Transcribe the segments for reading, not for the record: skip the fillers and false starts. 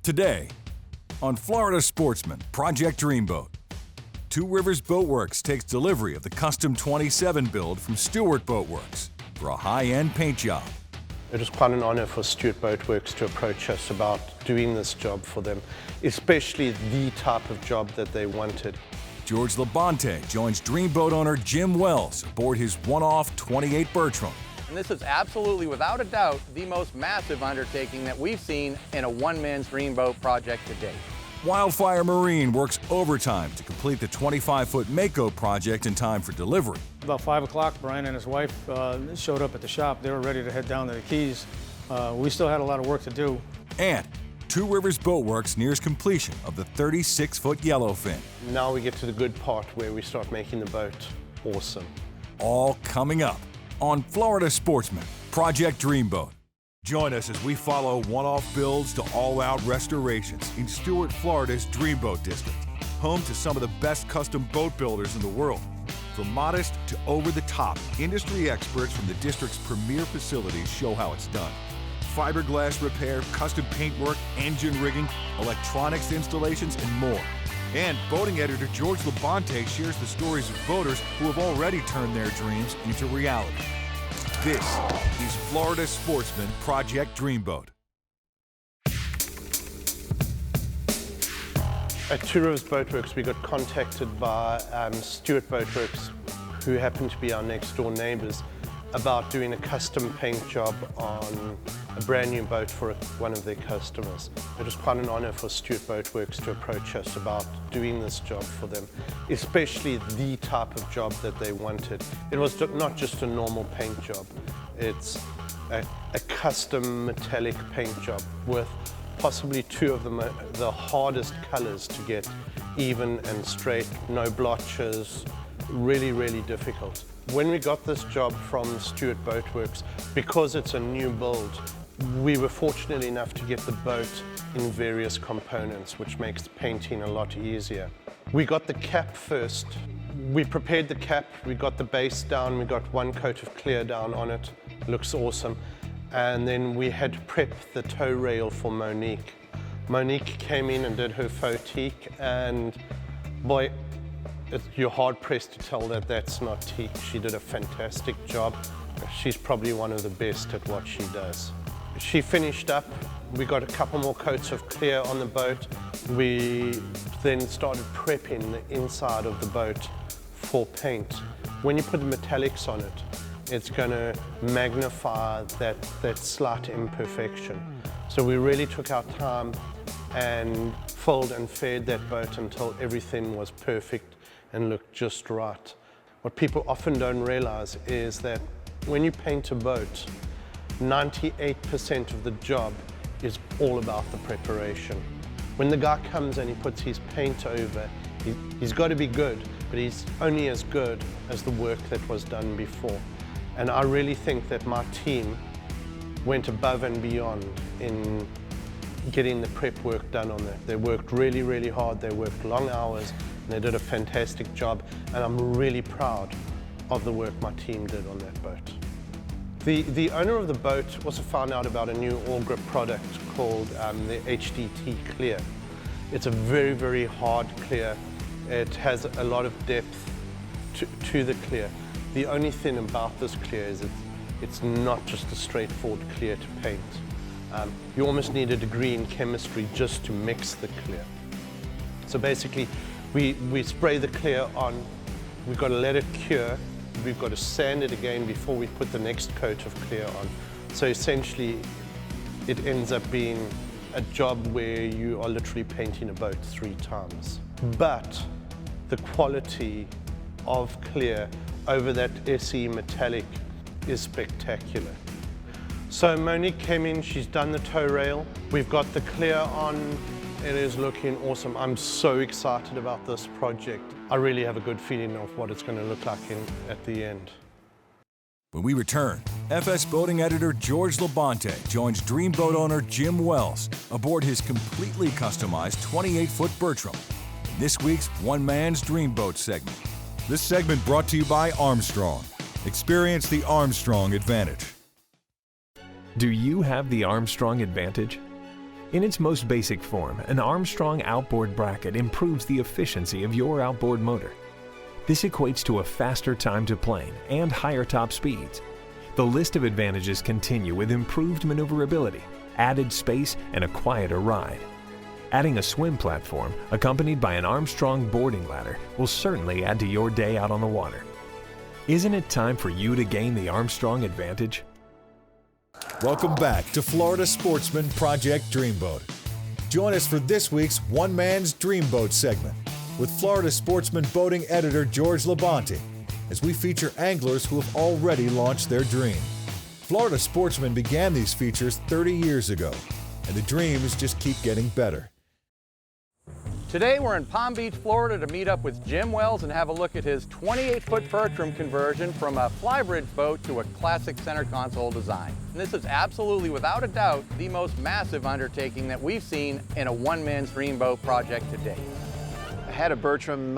Today, on Florida Sportsman, Project Dreamboat, Two Rivers Boatworks takes delivery of the custom 27 build from Stuart Boatworks for a high-end paint job. It was quite an honor for Stuart Boatworks to approach us about doing this job for them, especially the type of job that they wanted. George Labonte joins Dreamboat owner Jim Wells aboard his one-off 28 Bertram. And this is absolutely, without a doubt, the most massive undertaking that we've seen in a one-man's Dreamboat project to date. Wildfire Marine works overtime to complete the 25-foot Mako project in time for delivery. About 5 o'clock, Brian and his wife showed up at the shop. They were ready to head down to the Keys. We still had a lot of work to do. And Two Rivers Boatworks nears completion of the 36-foot Yellowfin. Now we get to the good part where we start making the boat awesome. All coming up on Florida Sportsman, Project Dreamboat. Join us as we follow one-off builds to all-out restorations in Stuart, Florida's Dreamboat District, home to some of the best custom boat builders in the world. From modest to over-the-top, industry experts from the district's premier facilities show how it's done. Fiberglass repair, custom paintwork, engine rigging, electronics installations, and more. And boating editor George Labonte shares the stories of boaters who have already turned their dreams into reality. This is Florida Sportsman Project Dreamboat. At Two Rivers Boatworks, we got contacted by Stuart Boatworks, who happened to be our next door neighbors, about doing a custom paint job on a brand new boat for one of their customers. It was quite an honor for Stuart Boatworks to approach us about doing this job for them, especially the type of job that they wanted. It was not just a normal paint job. It's a custom metallic paint job with possibly two of the hardest colors to get even and straight, no blotches, really, really difficult. When we got this job from Stuart Boatworks, because it's a new build, we were fortunate enough to get the boat in various components, which makes painting a lot easier. We got the cap first. We prepared the cap, we got the base down, we got one coat of clear down on it. Looks awesome. And then we had to prep the tow rail for Monique. Monique came in and did her faux teak, and boy, you're hard-pressed to tell that that's not teak. She did a fantastic job. She's probably one of the best at what she does. She finished up. We got a couple more coats of clear on the boat. We then started prepping the inside of the boat for paint. When you put the metallics on it, it's going to magnify that slight imperfection. So we really took our time and filled and fed that boat until everything was perfect and looked just right. What people often don't realize is that when you paint a boat, 98% of the job is all about the preparation. When the guy comes and he puts his paint over, he's got to be good, but he's only as good as the work that was done before. And I really think that my team went above and beyond in getting the prep work done on that. They worked really, really hard. They worked long hours. And they did a fantastic job, and I'm really proud of the work my team did on that boat. The owner of the boat also found out about a new all grip product called the HDT Clear. It's a very, very hard clear. It has a lot of depth to the clear. The only thing about this clear is it's not just a straightforward clear to paint. You almost need a degree in chemistry just to mix the clear. So basically, we spray the clear on, we've got to let it cure, we've got to sand it again before we put the next coat of clear on. So essentially, it ends up being a job where you are literally painting a boat 3 times. But the quality of clear over that SE metallic is spectacular. So Monique came in, she's done the tow rail, we've got the clear on. It is looking awesome. I'm so excited about this project. I really have a good feeling of what it's going to look like at the end. When we return, FS boating editor George Labonte joins Dreamboat owner Jim Wells aboard his completely customized 28-foot Bertram in this week's One Man's Dreamboat segment. This segment brought to you by Armstrong. Experience the Armstrong advantage. Do you have the Armstrong advantage? In its most basic form, an Armstrong outboard bracket improves the efficiency of your outboard motor. This equates to a faster time to plane and higher top speeds. The list of advantages continue with improved maneuverability, added space, and a quieter ride. Adding a swim platform accompanied by an Armstrong boarding ladder will certainly add to your day out on the water. Isn't it time for you to gain the Armstrong advantage? Welcome back to Florida Sportsman Project Dreamboat. Join us for this week's One Man's Dreamboat segment with Florida Sportsman boating editor George Labonte as we feature anglers who have already launched their dream. Florida Sportsman began these features 30 years ago, and the dreams just keep getting better. Today we're in Palm Beach, Florida to meet up with Jim Wells and have a look at his 28-foot Bertram conversion from a flybridge boat to a classic center console design. And this is absolutely, without a doubt, the most massive undertaking that we've seen in a one-man's dreamboat project to date. I had a Bertram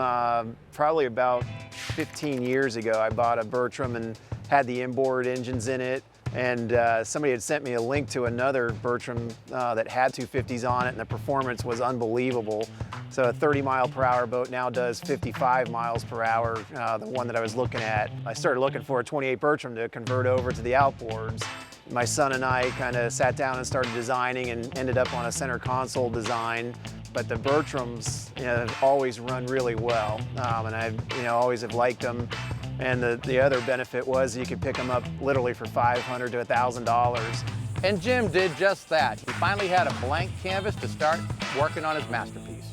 probably about 15 years ago. I bought a Bertram and had the inboard engines in it. And somebody had sent me a link to another Bertram that had 250s on it, and the performance was unbelievable. So a 30-mile-per-hour boat now does 55 miles per hour, the one that I was looking at. I started looking for a 28 Bertram to convert over to the outboards. My son and I kind of sat down and started designing and ended up on a center console design. But the Bertrams, have always run really well, and I, always have liked them. And the other benefit was you could pick them up literally for $500 to $1,000. And Jim did just that. He finally had a blank canvas to start working on his masterpiece.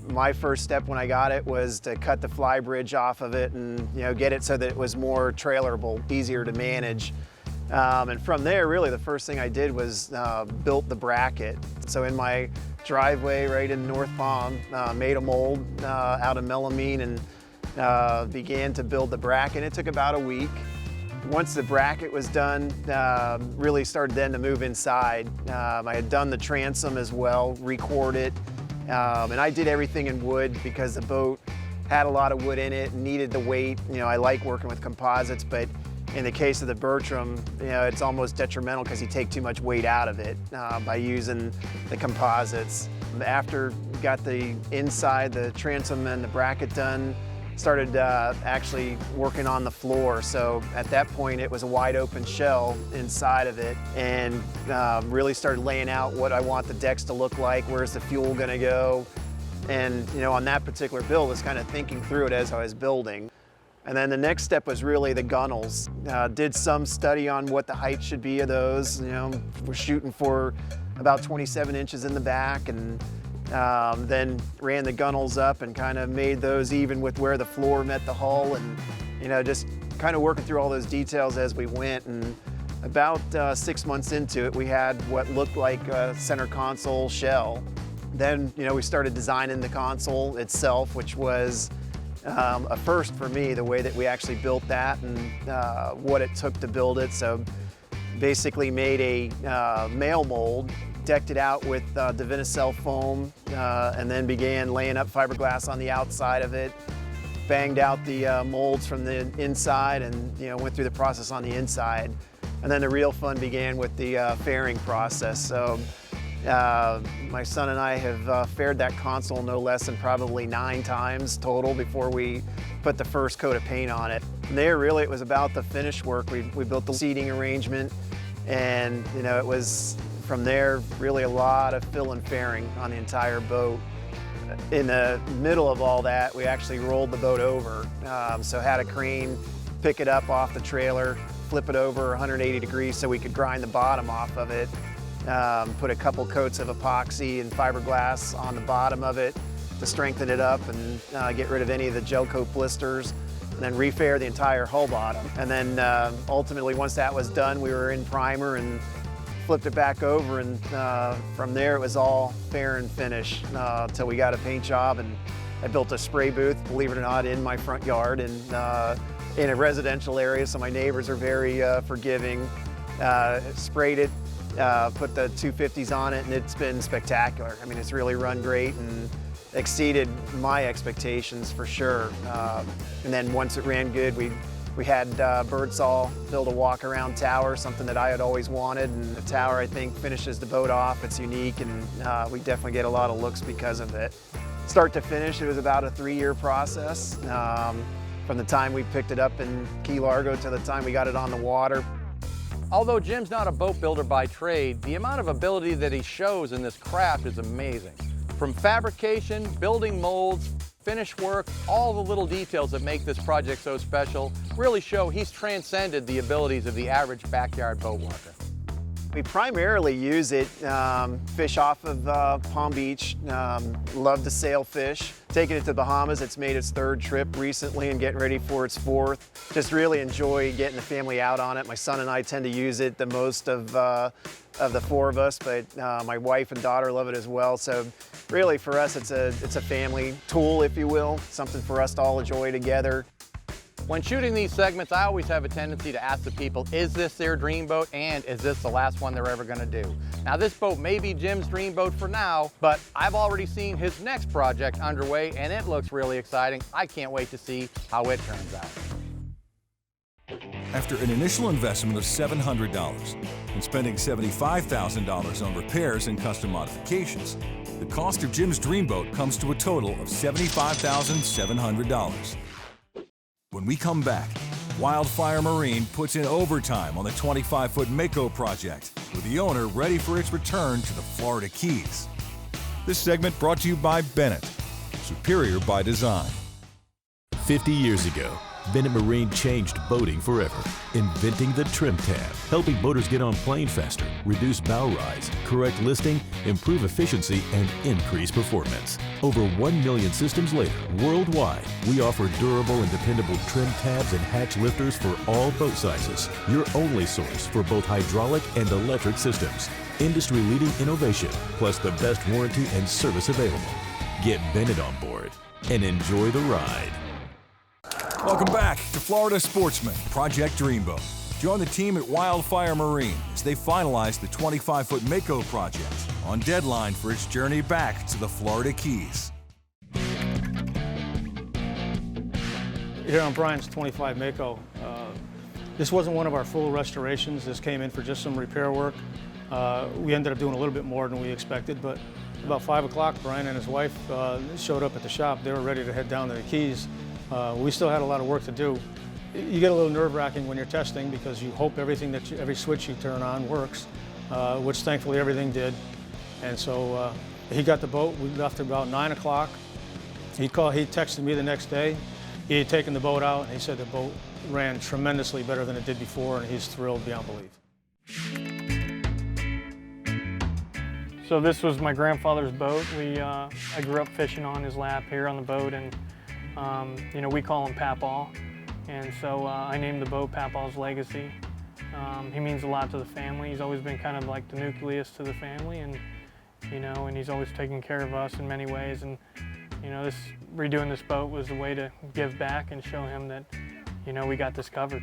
My first step when I got it was to cut the fly bridge off of it and get it so that it was more trailerable, easier to manage. And from there, really, the first thing I did was built the bracket. So in my driveway right in North Palm, made a mold out of melamine and began to build the bracket. It took about a week. Once the bracket was done, really started then to move inside. I had done the transom as well, record it, and I did everything in wood because the boat had a lot of wood in it and needed the weight. I like working with composites, but in the case of the Bertram, it's almost detrimental because you take too much weight out of it by using the composites. After got the inside, the transom and the bracket done, started actually working on the floor. So at that point, it was a wide open shell inside of it, and really started laying out what I want the decks to look like, where's the fuel gonna go. And on that particular build, I was kind of thinking through it as I was building. And then the next step was really the gunnels. Did some study on what the height should be of those. We're shooting for about 27 inches in the back, and then ran the gunnels up and kind of made those even with where the floor met the hull, and just kind of working through all those details as we went. And about 6 months into it, we had what looked like a center console shell. Then we started designing the console itself, which was a first for me, the way that we actually built that and what it took to build it. So basically made a male mold, decked it out with Divinycell foam, and then began laying up fiberglass on the outside of it, banged out the molds from the inside, and went through the process on the inside. And then the real fun began with the fairing process. So my son and I have faired that console no less than probably 9 times total before we put the first coat of paint on it. And there, really, it was about the finish work. We built the seating arrangement, and it was from there really a lot of fill and fairing on the entire boat. In the middle of all that, we actually rolled the boat over. So had a crane pick it up off the trailer, flip it over 180 degrees so we could grind the bottom off of it. Put a couple coats of epoxy and fiberglass on the bottom of it to strengthen it up and get rid of any of the gel coat blisters, and then refair the entire hull bottom. And then ultimately, once that was done, we were in primer and flipped it back over, and from there it was all fair and finish until we got a paint job. And I built a spray booth, believe it or not, in my front yard and in a residential area, so my neighbors are very forgiving. Sprayed it, put the 250s on it, and it's been spectacular. I mean, it's really run great and exceeded my expectations for sure. And then once it ran good, we We had Birdsall build a walk-around tower, something that I had always wanted, and the tower, I think, finishes the boat off. It's unique, and we definitely get a lot of looks because of it. Start to finish, it was about a 3-year process, from the time we picked it up in Key Largo to the time we got it on the water. Although Jim's not a boat builder by trade, the amount of ability that he shows in this craft is amazing. From fabrication, building molds, finish work, all the little details that make this project so special really show he's transcended the abilities of the average backyard boat worker. We primarily use it, fish off of Palm Beach, love to sail fish. Taking it to Bahamas, it's made its 3rd trip recently and getting ready for its 4th. Just really enjoy getting the family out on it. My son and I tend to use it the most of the 4 of us, but my wife and daughter love it as well. So really for us, it's a family tool, if you will, something for us to all enjoy together. When shooting these segments, I always have a tendency to ask the people, is this their dream boat, and is this the last one they're ever going to do? Now, this boat may be Jim's dream boat for now, but I've already seen his next project underway, and it looks really exciting. I can't wait to see how it turns out. After an initial investment of $700 and spending $75,000 on repairs and custom modifications, the cost of Jim's dream boat comes to a total of $75,700. When we come back, Wildfire Marine puts in overtime on the 25-foot Mako project, with the owner ready for its return to the Florida Keys. This segment brought to you by Bennett, superior by design. 50 years ago, Bennett Marine changed boating forever, inventing the trim tab, helping boaters get on plane faster, reduce bow rise, correct listing, improve efficiency, and increase performance. Over 1 million systems later, worldwide, we offer durable and dependable trim tabs and hatch lifters for all boat sizes. Your only source for both hydraulic and electric systems. Industry-leading innovation, plus the best warranty and service available. Get Bennett on board and enjoy the ride. Welcome back to Florida Sportsman, Project Dreamboat. Join the team at Wildfire Marine as they finalize the 25-foot Mako project on deadline for its journey back to the Florida Keys. Here on Brian's 25 Mako, this wasn't one of our full restorations. This came in for just some repair work. We ended up doing a little bit more than we expected, but about 5 o'clock, Brian and his wife showed up at the shop. They were ready to head down to the Keys. We still had a lot of work to do. You get a little nerve-wracking when you're testing because you hope every switch you turn on works, which thankfully everything did. And so he got the boat. We left about 9 o'clock. He texted me the next day. He had taken the boat out, and he said the boat ran tremendously better than it did before, and he's thrilled beyond belief. So this was my grandfather's boat. I grew up fishing on his lap here on the boat, and you know, we call him Papaw. And so I named the boat Papaw's Legacy. He means a lot to the family. He's always been kind of like the nucleus to the family, and you know, and he's always taken care of us in many ways. And you know, redoing this boat was a way to give back and show him that, you know, we got this covered.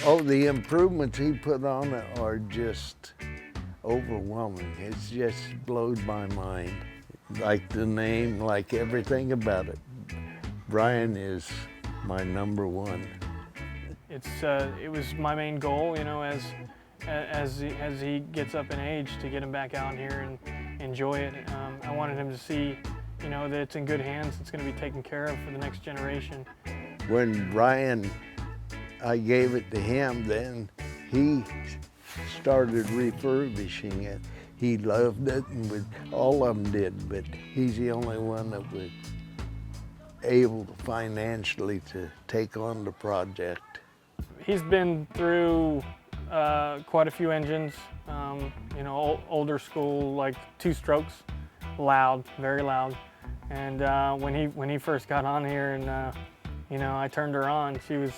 Oh, the improvements he put on it are just overwhelming. It just blows my mind. Like the name, like everything about it. Brian is my #1. It was my main goal, you know, as he gets up in age, to get him back out here and enjoy it. I wanted him to see, you know, that it's in good hands. It's going to be taken care of for the next generation. When Brian, I gave it to him, then he started refurbishing it. He loved it, and all of them did, but he's the only one that was able financially to take on the project. He's been through quite a few engines, you know, older school, like 2 strokes, loud, very loud. And when he first got on here, and you know, I turned her on, she was,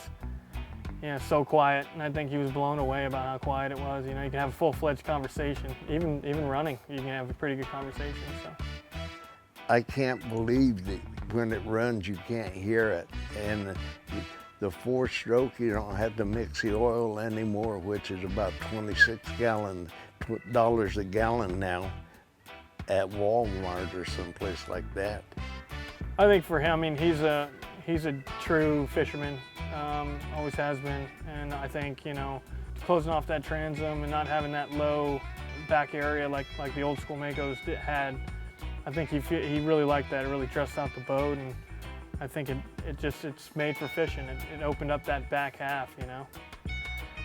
you know, so quiet, and I think he was blown away about how quiet it was. You know, you can have a full-fledged conversation, even running, you can have a pretty good conversation. So I can't believe that when it runs, you can't hear it. And the 4-stroke, you don't have to mix the oil anymore, which is about $26 a gallon now at Walmart or someplace like that. I think for him, I mean, he's a true fisherman, always has been, and I think, you know, closing off that transom and not having that low back area like the old school Makos had, I think he really liked that. It really dressed out the boat, and I think it's made for fishing. It opened up that back half, you know.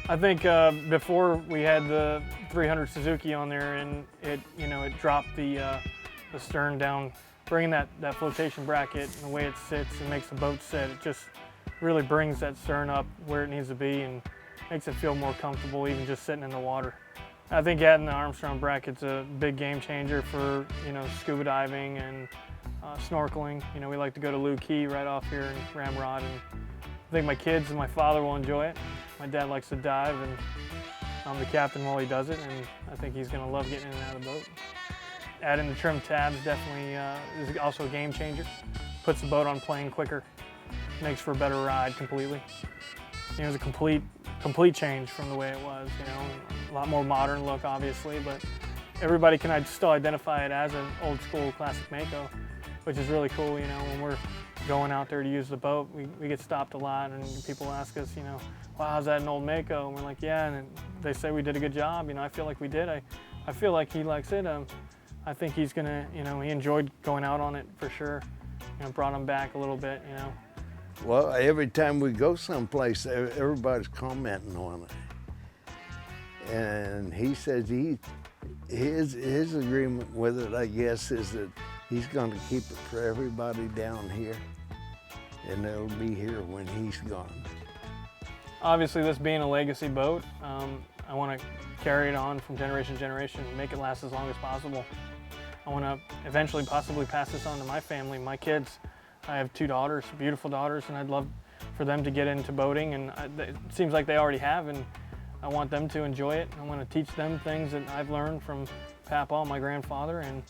I think before we had the 300 Suzuki on there, and it dropped the stern down, bringing that flotation bracket and the way it sits and makes the boat sit, it just really brings that stern up where it needs to be and makes it feel more comfortable even just sitting in the water. I think adding the Armstrong bracket's a big game changer for, you know, scuba diving and snorkeling. You know, we like to go to Lou Key right off here in Ramrod, and I think my kids and my father will enjoy it. My dad likes to dive, and I'm the captain while he does it, and I think he's going to love getting in and out of the boat. Adding the trim tabs definitely is also a game changer. Puts the boat on plane quicker, makes for a better ride completely. You know, it's a complete change from the way it was, you know. A lot more modern look, obviously, but everybody can still identify it as an old school classic Mako, which is really cool, you know. When we're going out there to use the boat, we get stopped a lot, and people ask us, you know, wow, is that an old Mako? And we're like, yeah, and they say we did a good job. You know, I feel like we did. I feel like he likes it. I think he's gonna, you know, he enjoyed going out on it for sure. You know, brought him back a little bit, you know. Well, every time we go someplace, everybody's commenting on it. And he says his agreement with it, I guess, is that he's going to keep it for everybody down here, and it'll be here when he's gone. Obviously, this being a legacy boat, I want to carry it on from generation to generation, make it last as long as possible. I want to eventually possibly pass this on to my family, my kids. I have 2 daughters, beautiful daughters, and I'd love for them to get into boating, and it seems like they already have, and I want them to enjoy it. I want to teach them things that I've learned from Papa, my grandfather, and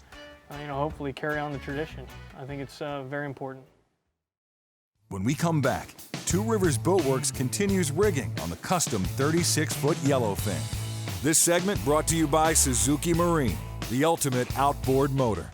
you know, hopefully carry on the tradition. I think it's very important. When we come back, Two Rivers Boatworks continues rigging on the custom 36-foot Yellowfin. This segment brought to you by Suzuki Marine, the ultimate outboard motor.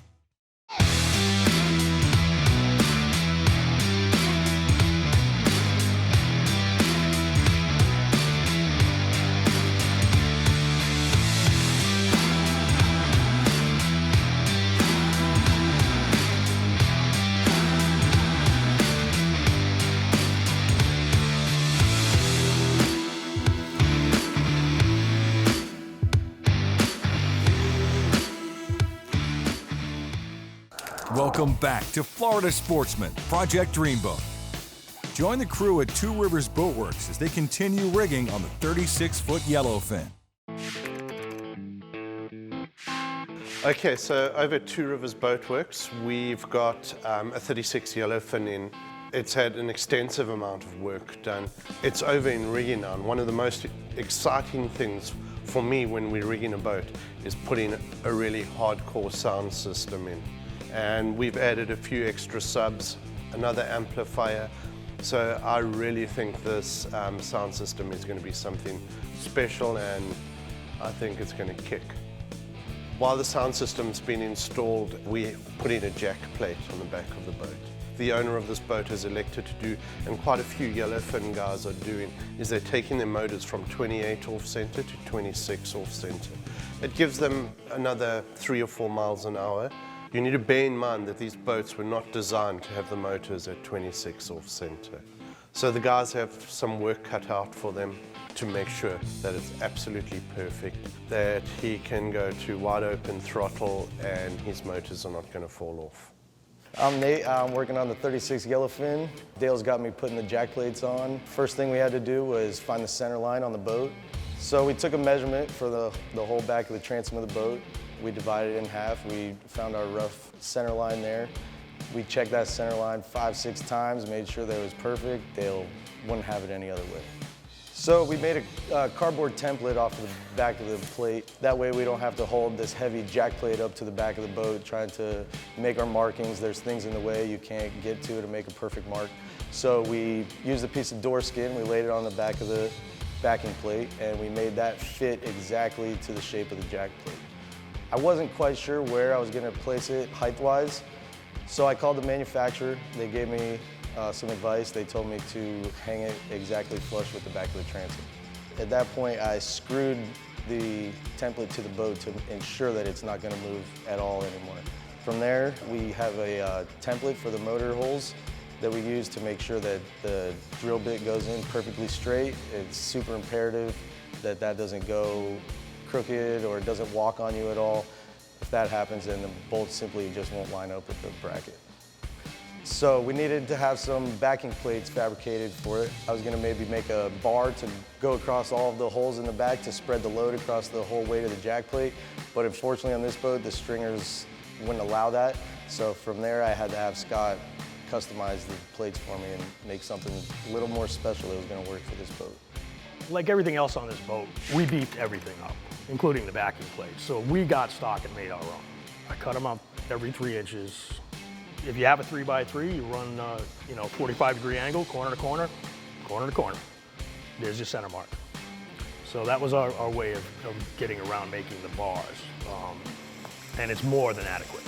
Welcome back to Florida Sportsman, Project Dreamboat. Join the crew at Two Rivers Boatworks as they continue rigging on the 36-foot Yellowfin. Okay, so over at Two Rivers Boatworks, we've got a 36 Yellowfin in. It's had an extensive amount of work done. It's over in rigging now, and one of the most exciting things for me when we're rigging a boat is putting a really hardcore sound system in. And we've added a few extra subs, another amplifier. So I really think this sound system is going to be something special, and I think it's going to kick. While the sound system's been installed, we put in a jack plate on the back of the boat. The owner of this boat has elected to do, and quite a few Yellowfin guys are doing, is they're taking their motors from 28 off center to 26 off center. It gives them another 3 or 4 miles an hour. You need to bear in mind that these boats were not designed to have the motors at 26 off center. So the guys have some work cut out for them to make sure that it's absolutely perfect, that he can go to wide open throttle and his motors are not going to fall off. I'm Nate, I'm working on the 36 Yellowfin. Dale's got me putting the jack plates on. First thing we had to do was find the center line on the boat. So we took a measurement for the whole back of the transom of the boat. We divided it in half. We found our rough center line there. We checked that center line 5-6 times, made sure that it was perfect. Dale wouldn't have it any other way. So we made a cardboard template off of the back of the plate. That way we don't have to hold this heavy jack plate up to the back of the boat trying to make our markings. There's things in the way you can't get to make a perfect mark. So we used a piece of door skin, we laid it on the back of the backing plate, and we made that fit exactly to the shape of the jack plate. I wasn't quite sure where I was going to place it height-wise, so I called the manufacturer. They gave me some advice. They told me to hang it exactly flush with the back of the transom. At that point, I screwed the template to the boat to ensure that it's not going to move at all anymore. From there, we have a template for the motor holes that we use to make sure that the drill bit goes in perfectly straight. It's super imperative that that doesn't go crooked or it doesn't walk on you at all. If that happens, then the bolts simply just won't line up with the bracket. So we needed to have some backing plates fabricated for it. I was gonna maybe make a bar to go across all of the holes in the back to spread the load across the whole weight of the jack plate. But unfortunately on this boat, the stringers wouldn't allow that. So from there, I had to have Scott customize the plates for me and make something a little more special that was gonna work for this boat. Like everything else on this boat, we beefed everything up, including the backing plates. So we got stock and made our own. I cut them up every 3 inches. If you have a 3x3, you run, 45-degree angle, corner to corner, corner to corner. There's your center mark. So that was our way of getting around making the bars. And it's more than adequate.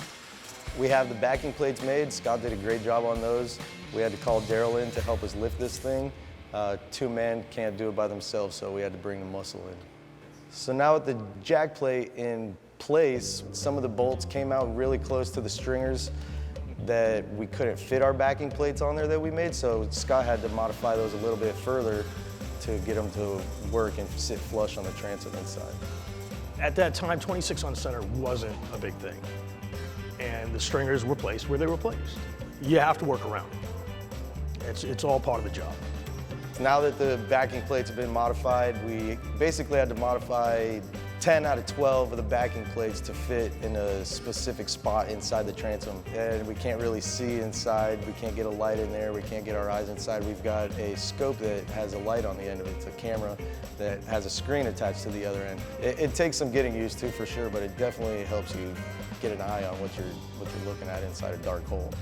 We have the backing plates made. Scott did a great job on those. We had to call Daryl in to help us lift this thing. 2 men can't do it by themselves, so we had to bring the muscle in. So now with the jack plate in place, some of the bolts came out really close to the stringers that we couldn't fit our backing plates on there that we made, so Scott had to modify those a little bit further to get them to work and sit flush on the transom inside. At that time, 26 on center wasn't a big thing. And the stringers were placed where they were placed. You have to work around it. It's all part of the job. Now that the backing plates have been modified, we basically had to modify 10 out of 12 of the backing plates to fit in a specific spot inside the transom. And we can't really see inside, we can't get a light in there, we can't get our eyes inside. We've got a scope that has a light on the end of it. It's a camera that has a screen attached to the other end. It takes some getting used to for sure, but it definitely helps you get an eye on what you're looking at inside a dark hole.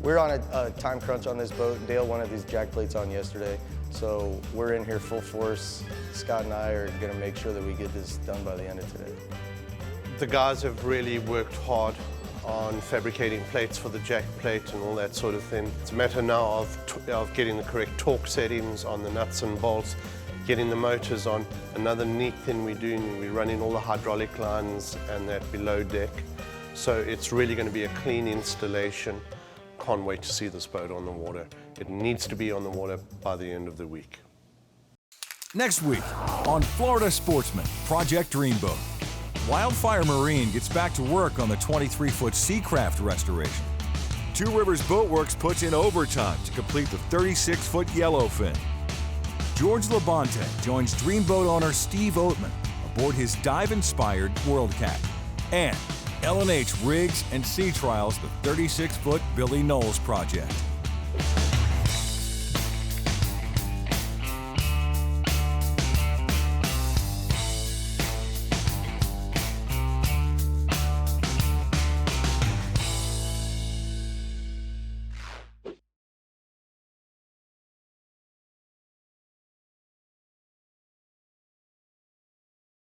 We're on a time crunch on this boat. Dale wanted these jack plates on yesterday, so we're in here full force. Scott and I are gonna make sure that we get this done by the end of today. The guys have really worked hard on fabricating plates for the jack plate and all that sort of thing. It's a matter now of getting the correct torque settings on the nuts and bolts, getting the motors on. Another neat thing we're doing, we're running all the hydraulic lines and that below deck. So it's really going to be a clean installation. Can't wait to see this boat on the water. It needs to be on the water by the end of the week. Next week on Florida Sportsman, Project Dreamboat. Wildfire Marine gets back to work on the 23-foot Seacraft restoration. Two Rivers Boatworks puts in overtime to complete the 36-foot Yellowfin. George Labonte joins Dreamboat owner Steve Oatman aboard his dive-inspired Worldcat. And L&H rigs and sea trials the 36-foot Billy Knowles project.